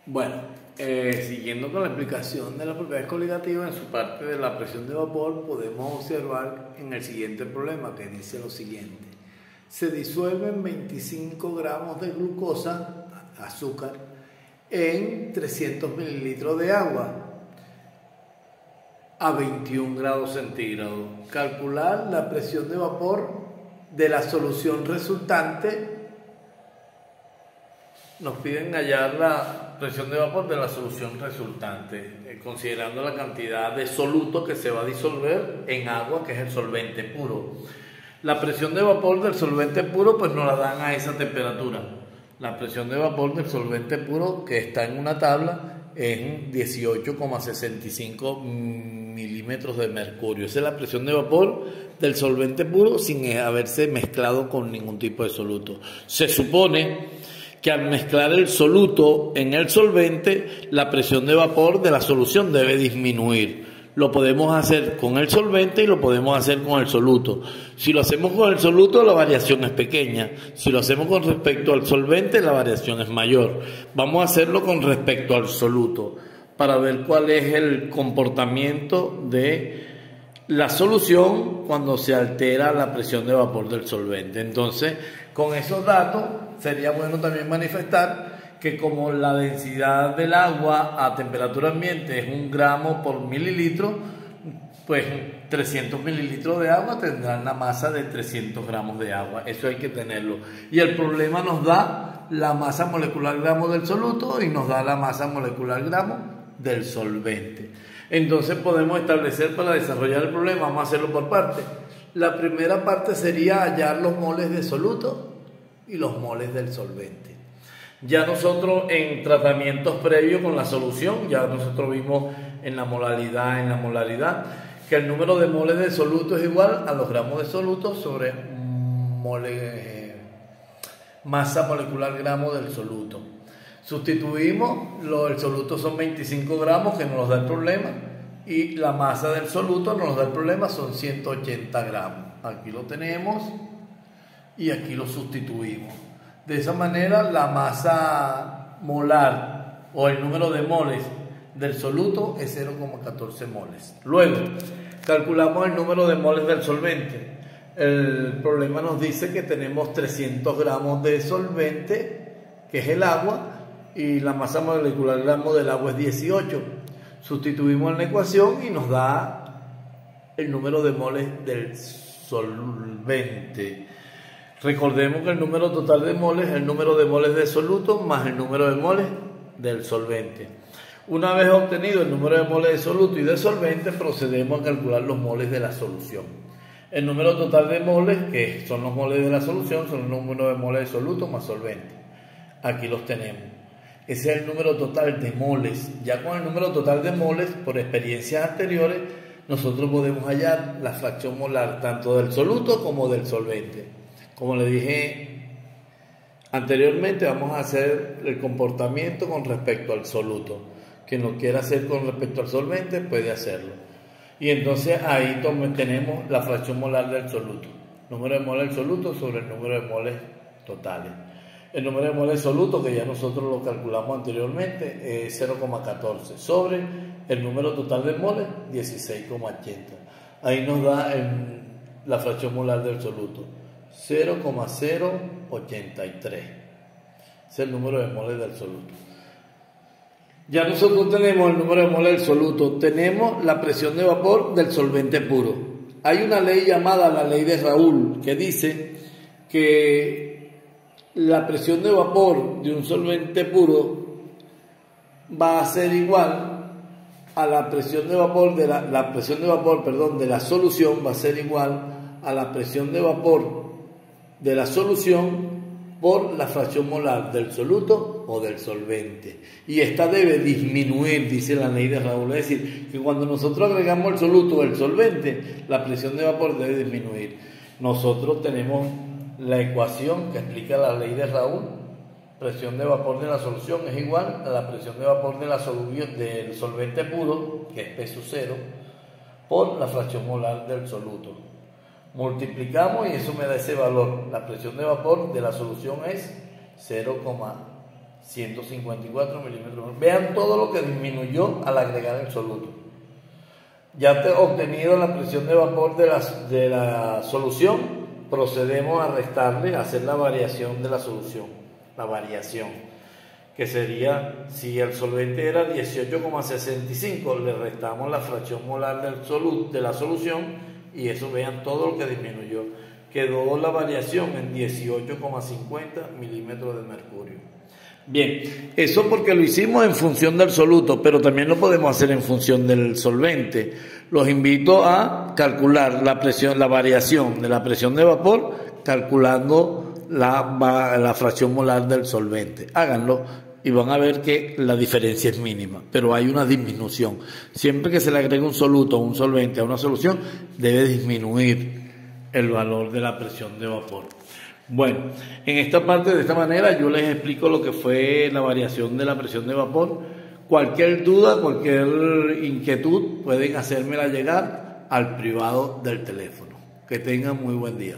Bueno, siguiendo con la explicación de la propiedad coligativa, en su parte de la presión de vapor podemos observar en el siguiente problema que dice lo siguiente: se disuelven 25 gramos de glucosa, azúcar, en 300 mililitros de agua a 21 grados centígrados. Calcular la presión de vapor de la solución resultante. Nos piden hallar la presión de vapor de la solución resultante, considerando la cantidad de soluto que se va a disolver en agua, que es el solvente puro. La presión de vapor del solvente puro pues nos la dan a esa temperatura. La presión de vapor del solvente puro, que está en una tabla, es 18,65 milímetros de mercurio. Esa es la presión de vapor del solvente puro sin haberse mezclado con ningún tipo de soluto. Se supone que al mezclar el soluto en el solvente, la presión de vapor de la solución debe disminuir. Lo podemos hacer con el solvente y lo podemos hacer con el soluto. Si lo hacemos con el soluto, la variación es pequeña. Si lo hacemos con respecto al solvente, la variación es mayor. Vamos a hacerlo con respecto al soluto para ver cuál es el comportamiento de la solución cuando se altera la presión de vapor del solvente. Entonces, con esos datos, sería bueno también manifestar que como la densidad del agua a temperatura ambiente es 1 gramo por mililitro, pues 300 mililitros de agua tendrán la masa de 300 gramos de agua. Eso hay que tenerlo. Y el problema nos da la masa molecular gramo del soluto y nos da la masa molecular gramo del solvente. Entonces podemos establecer, para desarrollar el problema, vamos a hacerlo por partes. La primera parte sería hallar los moles de soluto y los moles del solvente. Ya nosotros en tratamientos previos con la solución, ya nosotros vimos en la molaridad, que el número de moles de soluto es igual a los gramos de soluto sobre masa molecular gramo del soluto. Sustituimos, el soluto son 25 gramos, que nos da el problema, y la masa del soluto nos da el problema, son 180 gramos. Aquí lo tenemos y aquí lo sustituimos. De esa manera la masa molar o el número de moles del soluto es 0,14 moles. Luego calculamos el número de moles del solvente. El problema nos dice que tenemos 300 gramos de solvente, que es el agua, y la masa molecular gramo del agua es 18. Sustituimos en la ecuación y nos da el número de moles del solvente. Recordemos que el número total de moles es el número de moles de soluto más el número de moles del solvente. Una vez obtenido el número de moles de soluto y de solvente, procedemos a calcular los moles de la solución. El número total de moles, que son los moles de la solución, son el número de moles de soluto más solvente. Aquí los tenemos. Ese es el número total de moles. Ya con el número total de moles, por experiencias anteriores, nosotros podemos hallar la fracción molar tanto del soluto como del solvente. Como le dije anteriormente, vamos a hacer el comportamiento con respecto al soluto. Quien lo quiera hacer con respecto al solvente puede hacerlo. Y entonces ahí tenemos la fracción molar del soluto. Número de moles del soluto sobre el número de moles totales. El número de moles del soluto, que ya nosotros lo calculamos anteriormente, es 0,14 sobre el número total de moles, 16,80. Ahí nos da la fracción molar del soluto, 0,083. Es el número de moles del soluto. Ya nosotros tenemos el número de moles del soluto, tenemos la presión de vapor del solvente puro. Hay una ley llamada la ley de Raoult que dice que la presión de vapor de un solvente puro va a ser igual a la presión de vapor de de la solución, va a ser igual a la presión de vapor de la solución por la fracción molar del soluto o del solvente. Y esta debe disminuir, dice la ley de Raoult. Es decir, que cuando nosotros agregamos el soluto o el solvente, la presión de vapor debe disminuir. Nosotros tenemos la ecuación que explica la ley de Raoult. Presión de vapor de la solución es igual a la presión de vapor de del solvente puro, que es P sub 0, por la fracción molar del soluto. Multiplicamos y eso me da ese valor. La presión de vapor de la solución es 0,083. 154 milímetros. Vean todo lo que disminuyó al agregar el soluto. Ya obtenido la presión de vapor de la solución, procedemos a restarle, a hacer la variación de la solución. La variación, que sería, si el solvente era 18,65, le restamos la fracción molar de la solución, y eso vean todo lo que disminuyó. Quedó la variación en 18,50 milímetros de mercurio. Bien, eso porque lo hicimos en función del soluto, pero también lo podemos hacer en función del solvente. Los invito a calcular la variación de la presión de vapor calculando la fracción molar del solvente. Háganlo y van a ver que la diferencia es mínima, pero hay una disminución. Siempre que se le agrega un soluto o un solvente a una solución, debe disminuir el valor de la presión de vapor. Bueno, en esta parte, de esta manera, yo les explico lo que fue la variación de la presión de vapor. Cualquier duda, cualquier inquietud, pueden hacérmela llegar al privado del teléfono. Que tengan muy buen día.